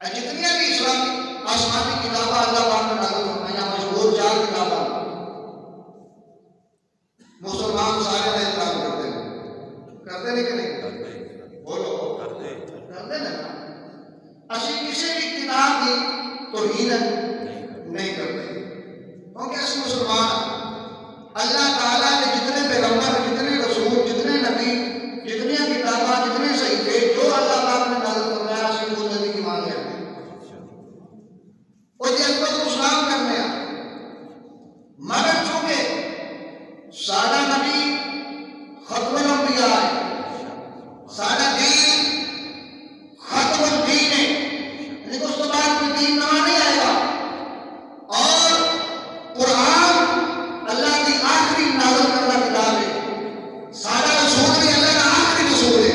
जितनी भी इस्लामी आसमानी किताबें अल्लाह पाक ने नाज़िल फरमाई, मशहूर 4 किताबें मुसलमान सारे का इकराम करते नहीं कि नहीं? बोलो करते ना। असी किसी भी किताब की तौहीन नहीं करते, क्योंकि अस मुसलमान अल्लाह ताला ने जितने पैगंबर, जितने रसूल, जितने नबी, जितनी किताबें, जितने सहीफे जो अल्लाह पाक ने नाज़िल फरमाया असी वो नबी की मान लेते और जिसको तो इस्लाम करने मगर चूंकि सारा नबी खत्मुल अंबिया है, सारा दीन खत्मुल दीन है, यानी उस तो बाद कोई दीन नवा नहीं आएगा। और कुरान अल्लाह की आखिरी नाज़िल करना किताब है। सारा रसूल भी अल्लाह का आखिरी रसूल है।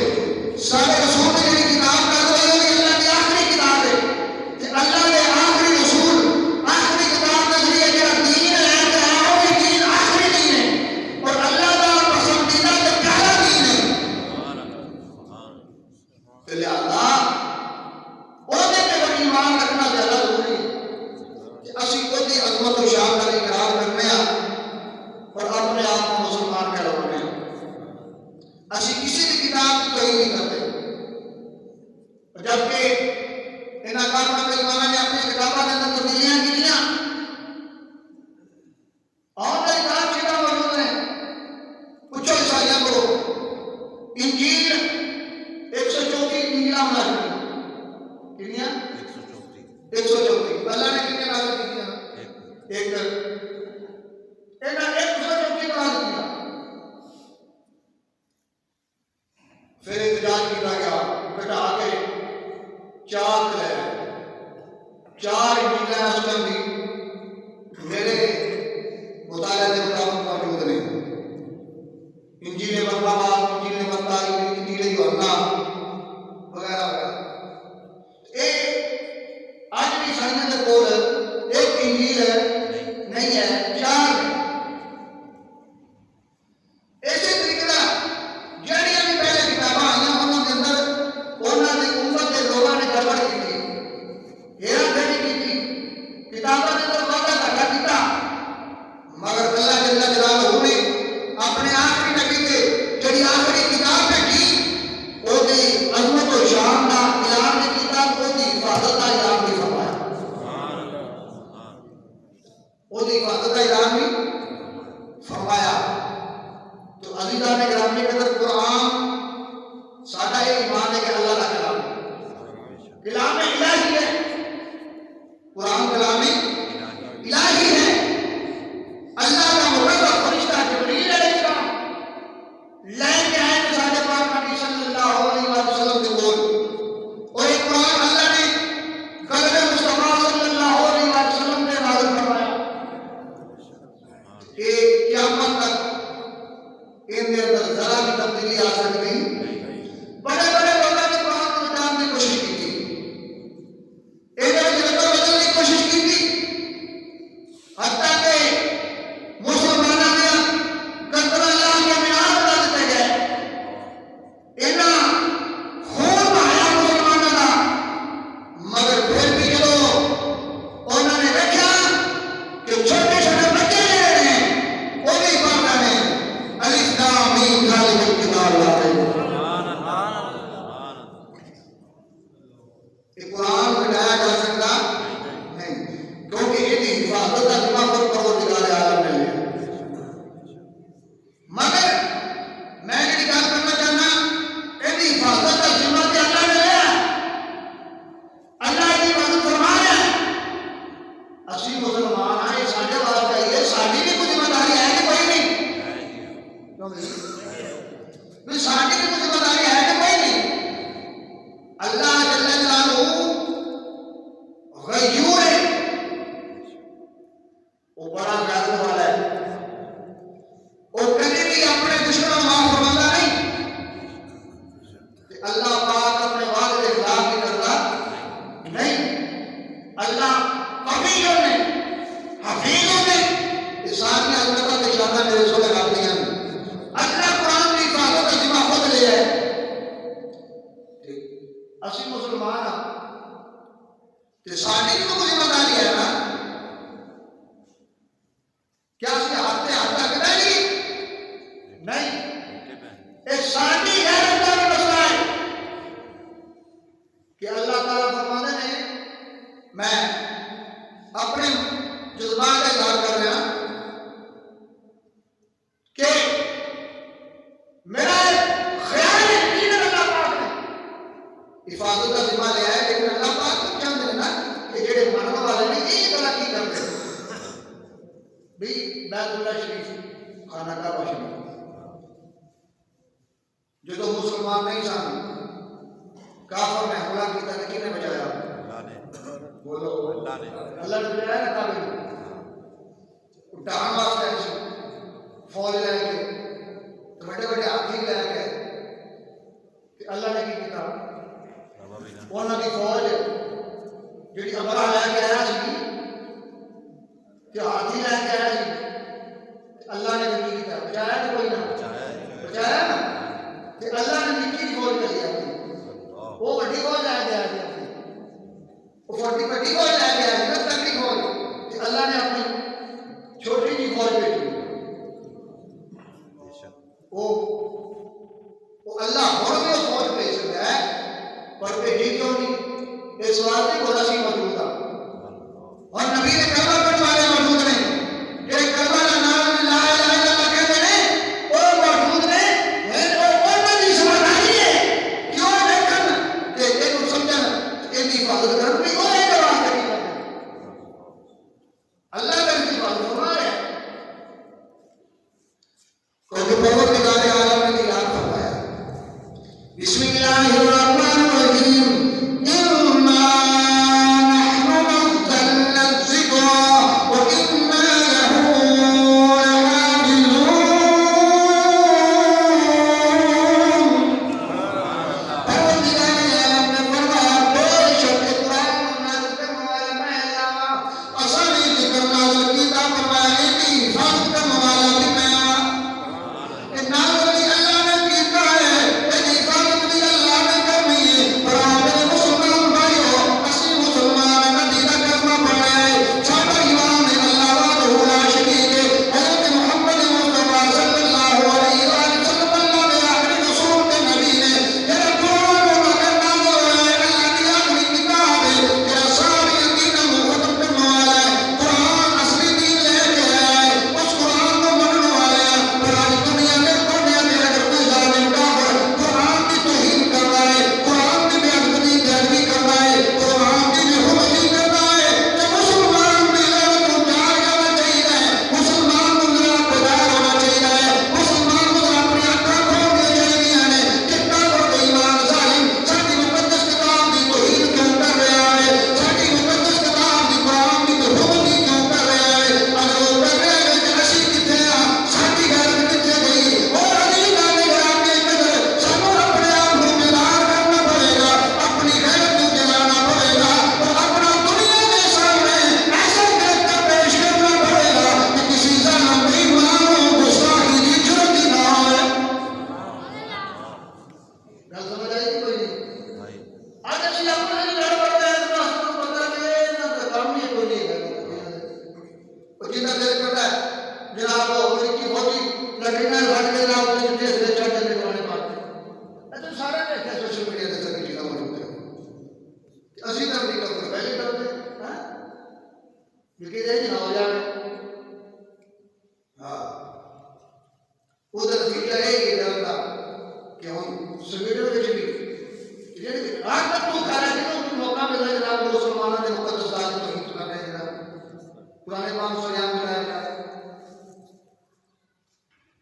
सारे रसूल में ਜਿਹੜੀ किताब नाज़िल हुई है अल्लाह की आखिरी किताब है। कि अल्लाह ने आखिरी रसूल आखिरी किताब के जरिए ਜਿਹੜਾ दीन लेके आया वो भी दीन आखिरी दीन है और अल्लाह का पसंदीदा ते प्यारा दीन है। तो लिहाजा ਉਹਦੇ ਤੇ ईमान रखना ज्यादा जरूरी है कि ਅਸੀਂ ਉਹਦੀ अजमत और शान का इकरार करने और अपने आप को मुसलमान कहलाने। ਅਸੀਂ किसी भी किताब की तौहीन नहीं करते, जबकि इन आकाम इमाम ने अपनी किताबों के अंदर तब्दीलियां की और किताब सीधा मौजूद है। पूछो ईसाइयों को इंजील 134 इंजीला बना दी कितनी 134 अल्लाह ने कितने नाज़िल की? एक 134 बना दिया। फिर इंतजार किया गया, घटा के 4 ले 4 इंजीला उसमें भी मेरे मुताले के मुताबिक मौजूद नहीं। इंजील बरनबास, इंजील मत्ता, इंजील यूहन्ना वगैरह वगैरह। आज भी ईसाइयों के कोल एक इंजील है नहीं है, 4 है। इसी तरीके ना जड़ियां भी पहले किताबें आई उन्होंने अंदर उन्होंने उम्मत के लोगों ने गड़बड़ की थी, हेराफेरी की थी, किताबों ने तो वादा घटा किया मगर अल्लाह जल्ल जलालहू ने अपने आखिरी नबी के जड़ी आखिरी किताब भेजी ओदी अजमत और शान का ऐलान नहीं किया, ओदी हिफाजत का ऐलान नहीं फरमाया। ओदी हिफाजत का ऐलान नहीं फरमाया। तो अज़ीज़ान गिरामी के अंदर कुरान सादा ये ईमान है कि अल्लाह का कलाम है, कलाम इलाही है। कुरान कलाम इलाही है। अल्लाह का मुकर्रम फरिश्ता जिब्रील अलैहिस्सलाम लेके आए थे साढ़े पाक नबी सल्लल्लाहु अलैहि वसल्लम के बोल और एक कुरान अल्लाह ने कलमे मुस्तफा सल्लल्लाहु अलैहि वसल्लम ने नाज़िल फरमाया कि क़यामत तक इनके अंदर जरा भी तब्दीली आ सकती नहीं। बड़े बड़े लोगों ने कुरान को मिटाने की कोशिश की थी, इन्होंने जगह बदलने की कोशिश की थी, हत्ता के मुसलमानों ने गंदला ला के मीनार बना देते गए। इन्होंने खून बहाया मुसलमानों का, मगर फिर भी जो उन्होंने देखा कि छोटे छोटे बच्चे रहे हैं वो भी पढ़ रहे हैं अलिफ लाम मीम ज़ालिकल किताब ला रैब। ये कुरान मिटाया जा सकता नहीं, क्योंकि इसकी हिफाजत का जिम्मा खुद परवरदिगार आलम ने लिया। मगर मैं ये बात करना चाहना इसकी हिफाजत का जिम्मा भी अल्लाह ने लिया, अल्लाह की हिफाजत फरमा रहा है। असली मुसलमान आए साढ़े बात चाहिए, साड़ी भी कोई जिम्मेदारी है कि कोई नहीं? क्यों साड़ी की कोई जिम्मेदारी है कि कोई नहीं? अल्लाह जल्ल जलालहू गयूर है, वो बड़ा गाज़ब वाला है, वो कभी भी अपने दुश्मनों को माफ फरमाता नहीं कि अल्लाह पाक अपने वादे के खिलाफ नहीं करता नहीं। अल्लाह कबीरों ने हफीजों ने इंसान की अजमत के शाना मेरे सो लगा दिया। अल्लाह कुरान की हिफाजत का जिम्मा खुद लिया है। असी मुसलमान तो साड़ी की तो जिम्मेदारी है ना, क्या उसके हाथ से हाथ रख देगी? नहीं, एक साड़ी है अल्लाह की मसला है कि अल्लाह ताला फरमाते हैं मैं अपने जज्बात का इजहार कर रहा कि मेरा ख्याल यकीन अल्लाह पाक ने हिफाजत का जिम्मा लिया है, लेकिन अल्लाह पाक को चंद है ना कि जेड़े मानने वाले ने एक तरह की करते भी बैतुल्लाह शरीफ खाना काबा शरीफ जो तो मुसलमान नहीं सन काफर ने हमला किया था, किसने बचाया? बोलो अल्लाह ने बचाया ना काबे को उठाने वास्ते फौज लेके तो बड़े बड़े हाथी लेके अल्लाह ने की किया उन्होंने फौज जी अमरा लैके आया कि हाथी लैके आया अल्लाह ने की किया बचाया तो कोई ना बचाया ना कि अल्लाह ने निकी फौज कर लिया वो बड़ी फौज लैके आया वो बड़ी फौज लैके आया ना तगड़ी फौज अल्लाह ने अपनी छोटी जी फौज भेजी वो अल्लाह और भी फौज भेज सकता है पर भेजी क्यों नहीं इस वास्ते को रसी मौजूद था और नबी ने कलमा पढ़ने वाले मौजूद ने ये कलमा का नाम ला इलाहा इल्लल्लाह कहते हैं और मौजूद ने वो कौन सी समझदारी है क्यों देखन कि एक समझन एक हिफाजत कर भी और एक आवाज करी अल्लाह का हिफाजत फरमा है क्योंकि परवरदिगार आलम ने याद फरमाया बिस्मिल्लाहिर्रहमानिर्रहीम इन्ना नहनु नज़्ज़लना ज़िक्रा व इन्ना लहू लहाफिज़ून। परवरदिगार आलम ने फरमाया बेशक कुरान नाज़िल करने वाला मैं अल्लाह आसानी जिक्र नाज़िल कीता फरमाया कि हिफाजत करने वाला भी मैं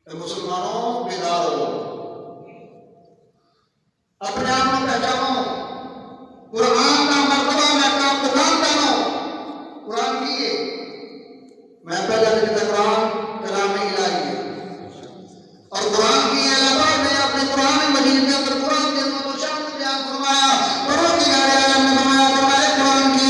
मुसलमानों बेदार हो अपने आप को पहचानो कुरान का मर्तबा मैं आपको काम जानो कुरान की है मैं पहले कुरान कलाम इलाही है और कुरान की अलावा मैं अपने कुरान मजीद के अंदर कुरान के अंदर शान बयान फरमाया परवरदिगार आलम ने फरमाया कुरान की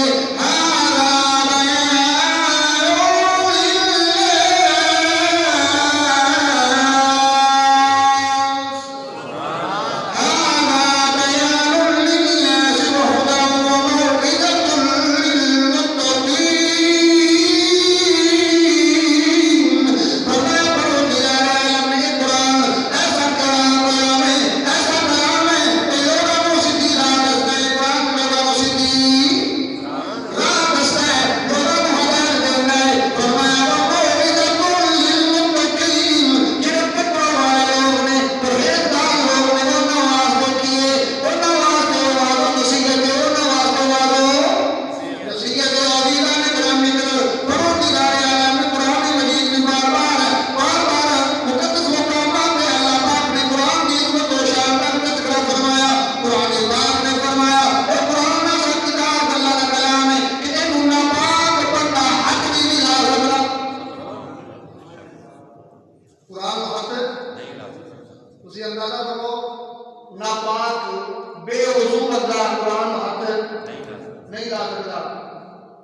ला सकता,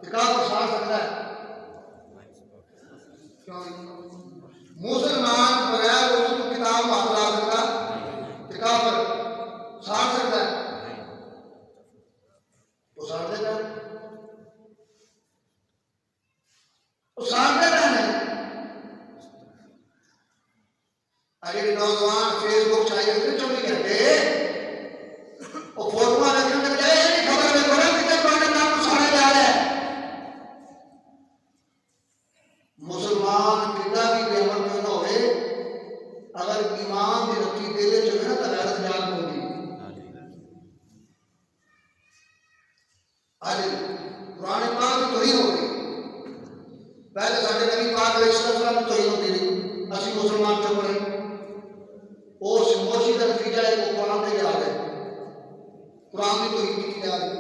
काफिर साड़ सकता है। मुसलमान बगैर वजू तो किताब हाथ ला सकता, काफिर साड़ सकता है, वो साड़ देता है, वो साड़ देता है। अगर नौजवान फेसबुक चाहिए 24 घंटे वो फोटो रखने लग जाए, खबर में बोला कितने पुराने काम को साड़ा जा रहा है। मुसलमान कितना भी बेअमल क्यों ना होए, अगर ईमान की रखी दिले जो है ना तो गैरत जान होगी। आज पुराने पाक की तोहीन हो गई, पहले साढ़े नबी पाक अलैहिस्सलाम की तोहीन होती रही, असि मुसलमान चुप रहे। उस मोशी का नतीजा है वो कुरान से आ गए, कुरान की तोहीन की जा रही।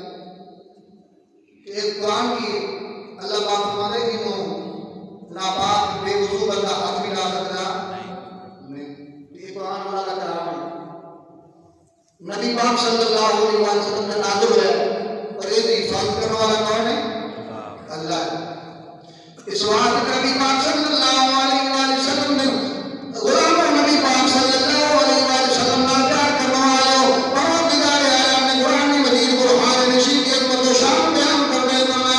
एक कुरान की अल्लाह पाक फरमाते कि वो नापाक बेवजू बंदा हाथ भी ला सकता नहीं, ये कुरान अल्लाह का कलाम है। नबी पाक सल्लल्लाहु अलैहि वसल्लम का नाज़िल है और ये हिफाजत करने वाला कौन है? अल्लाह है। इस बात में नबी पाक सल्लल्लाहु अलैहि वसल्लम ने गुलाम नबी पाक सल्लल्लाहु अलैहि वसल्लम ना प्यार करने वालों परवरदिगार आलम ने कुरान मजीद को हाल नशीब के ऊपर तो शान बयान करने वाला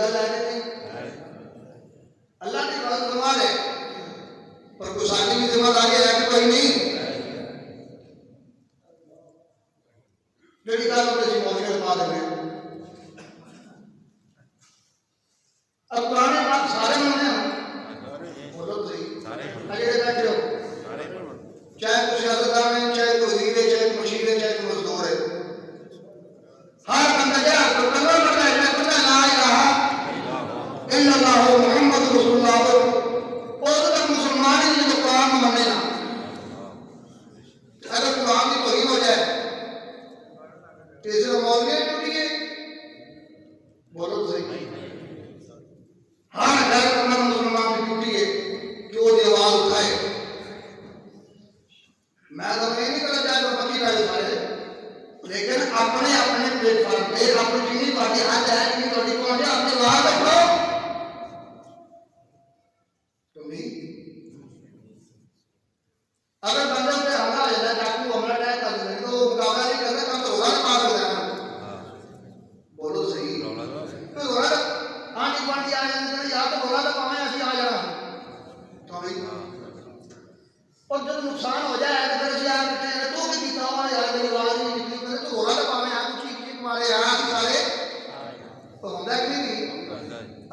गल है कि नहीं? अल्लाह ने बात फरमा है, पर कोई साडी भी जिम्मेदारी है कि कोई नहीं। ਜਿਹੜੀ ਗੱਲ ਉਹਨੇ ਮੌਜੂਦ ਪਾ ਦੇਵੇ। अब पुराने बात सारे मानते हैं, बोलो तो सही, अरे बैठे हो, चाहे कोई सियासतदान है, चाहे कोई वजीर है, चाहे कोई मशीर है, चाहे कोई मजदूर है, हर बंदा क्या तो कलमा पढ़ता है, पढ़ता ला इलाहा इल्लल्लाह मुहम्मद रसूलुल्लाह, और तक मुसलमान ही नहीं जो कुरान को माने ना। अगर कुरान की तौहीद हो जाए तो इसमें मौलवी टूटी है, बोलो तो सही। हाँ डर करना मुसलमान की ड्यूटी है कि वो आवाज उठाए। मैं तो ये नहीं कहना चाहता पक्की बात सारे, लेकिन अपने अपने प्लेटफॉर्म पे अपनी जितनी पार्टी हाथ है कि थोड़ी पहुंचे अपनी आवाज रखो। तुम भी अगर बंदे पे हमला हो जाता है, चाकू हमला अटैक कर देते हैं, तो मुकाबला नहीं करते, काम तो रोला मार देता है। बोलो सही, तो रोला आंटी पांटी आ जाते हैं, या तो रोला तो पावे ऐसी आ जाना तो भाई। और जब नुकसान हो जाए तो फिर से यार कहते हैं तू भी कितना हुआ यार, मेरी आवाज नहीं निकली, मैंने तो रोला तो पावे यार, चीख चीख मारे यार सारे, तो होता कि नहीं?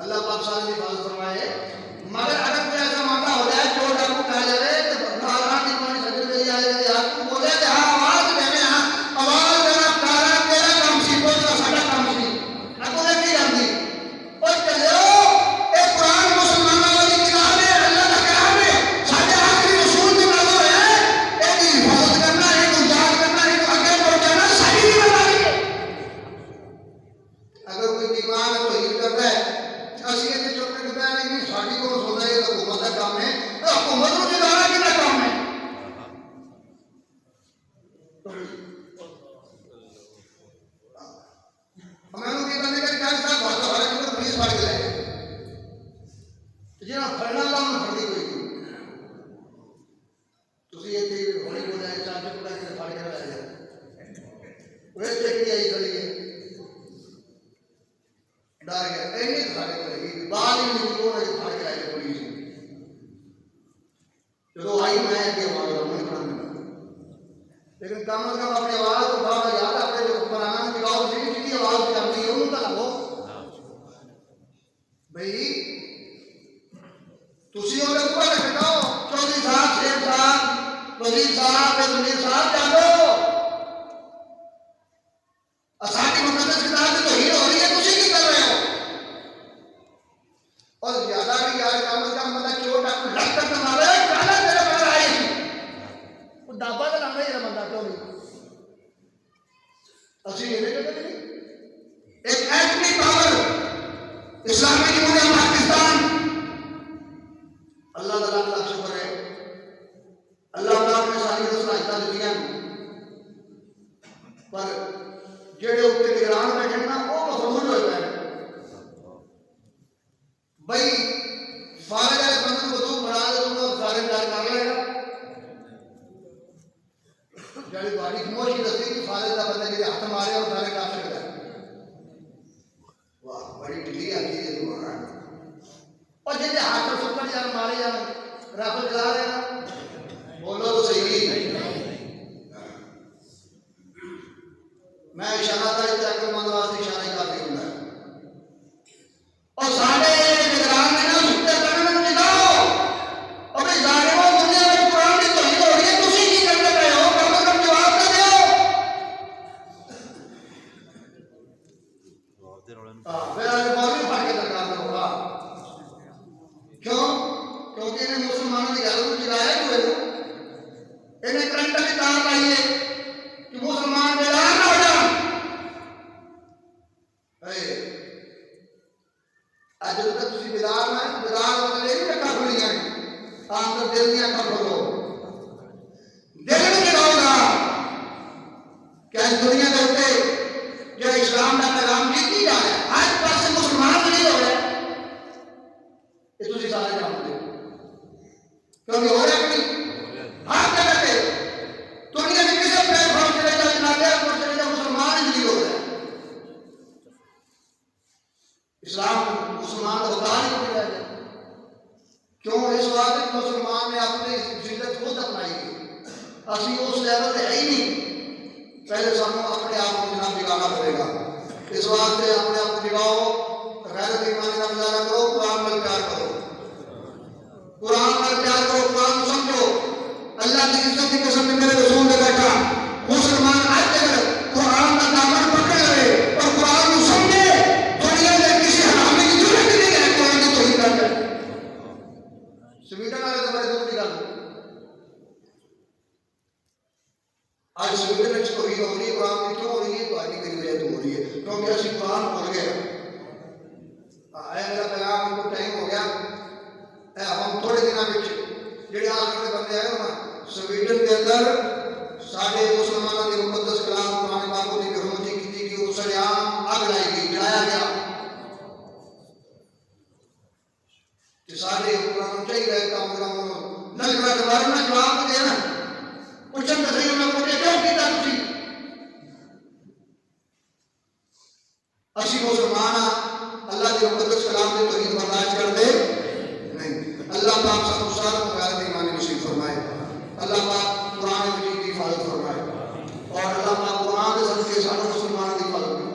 अल्लाह पाक साल की बात फरमाए। मगर अगर कोई ऐसा मामला हो जाए चोर डाकू कह जाए तो आंटी पांटी सज्जन मेरी आ जाए यार, तू बोले थे हाँ आवाज देने, हाँ आवाज देना तारा तेरा काम सी, कोई का साडा काम सी, ना बोले की जाती और चलो ए कुरान मुसलमानों वाली किताब है, अल्लाह का कलाम है, साडे आखिरी रसूल की बात है, एक हिफाजत करना है, गुजात करना है, आगे पहुंचाना साडी जिम्मेदारी है। अगर कोई दीवान है तो हिल करता है, असली के चुप करता है, लेकिन साडी को सोचता है तो हुकूमत का काम है, तो हुकूमत को जिताना कितना काम है। हमें उनके बंदे का क्या हिसाब भाषा वाला कि तो पुलिस फाड़ के लाए जिन्हें फड़ना था उन्हें फड़ दी कोई तुसी ये थे होली बोला है चाचा पकड़ा के फाड़ के लाया वैसे की आई खड़ी है डर गया ऐने फाड़ के लगी बाल ही नहीं को ना फाड़ के लाया पुलिस जो आई मैं के मार रहा हूं फड़ना लेकिन कम से कम अपनी आवाज उठा याद अपने जो पुराना दिखाओ जिसकी आवाज जाती है उनका लगो भाई तुसी और ऊपर रखो चौधरी साहब शेख साहब वजीर साहब वजीर साहब जानो असादी मुकद्दस किताब में तो ही हो रही है, तुसी की कर रहे हो। और ज्यादा भी यार काम मतलब चोट आपको लग कर मारे काला तेरे बाहर आई वो दाबा का नाम है बंदा क्यों नहीं असली ये नहीं एक एटमी पावर इस्लामी जमहूरियत पाकिस्तान अल्लाह ताला का शुक्र है अल्लाह ताला ने सारी सलाहियतां दित्तियां पर जेड़े उत्ते निगरान बैठे ना वो मखरूज हो गए भाई फारग है बंदे को तू बना दे दूंगा सारे डाल कर लेगा जड़ी बाड़ी मोश की दस्ती की फारग का बंदा के हाथ मारे और सारे काफिर कर वाह बड़ी ढीली आती है तुम्हारा और जिसे हाथ पर सुपर यार मारे यार राफेल चला रहे ना बोलो तो सही। मैं इशारा था इस अकलमंद वास्ते इशारा काफी होता है और सारे निगरान ने ना सुनते करने में दिखाओ और भाई जालिमों दुनिया में कुरान की तौहीद हो रही है, तुसी की करते रहे हो, कम से कम जवाब तो दो। फिर आगे मौलवी फाड़ के दरकार होगा क्यों? क्योंकि इन्हें मुसलमानों की गैरों को गिराया हुए थे, इन्हें करंट की तार लाई है कि मुसलमान बेदार ना हो जाए। आज तक तुसी बेदार ना बेदार मतलब ये नहीं कहा खुली है आम तो दिल दिया कर खोलो दिल में गिराओगा क्या इस दुनिया के ऊपर जो इस्लाम का पैगाम जीती जा रहा है आज पास मुसलमान नहीं हो रहे ये तुसी सारे जानते हो क्योंकि हो रहा है नहीं हर जगह पे दुनिया के किसी प्लेटफॉर्म चले जाओ जनाते और चले जाओ मुसलमान ही नहीं हो रहे इस्लाम मुसलमान का वकार ही नहीं रह गया। क्यों? इस बात में मुसलमान ने अपनी जिल्लत खुद अपनाई है, असि उस लेवल है ही नहीं। पहले सानू अपने आप को जनाब जगाना पड़ेगा। इस वास्ते अपने आप को जगाओ, गैरत ईमान का मुजाहरा करो, कुरान में प्यार करो, कुरान में प्यार करो, कुरान समझो। अल्लाह की इज्जत की कसम मेरे रसूल ने बैठा मुसलमान आज अगर कुरान का दामन पकड़ ले और कुरान को समझे, दुनिया में किसी हरामी की जरूरत नहीं है कुरान की तौहीद करने। स्वीडन वाले तो बड़े दूर की गल, आज स्वीडन में तौहीद हो रही है, कुरान की क्यों हो रही है? तो आगे की वजह तो हो रही है क्योंकि असि कुरान भूल गए। मेरा पैगाम को टाइम हो गया। हम थोड़े दिनों में जेडे आखिर बंदे आए ना स्वीडन के अंदर साढ़े मुसलमानों के मुकद्दस कलाम कुरान पाक की बेहरमती की थी कि उस सरेआम आग लाई गई, जलाया गया कि साढ़े कुरान चाहिए काम नल करा के बारे में जवाब देना पूछन तो सही उन्होंने पूछे क्यों किया तुसी? असी मुसलमान अल्लाह के मुकद्दस कलाम के तौहीद बर्दाश्त कर दे नहीं। अल्लाह पाक सब सार को गैरत ईमानी नसीब फरमाए, अल्लाह पाक कुरान मजीद की हिफाजत फरमाए और अल्लाह पाक कुरान के सदके सारे मुसलमानों की हिफाजत फरमाए।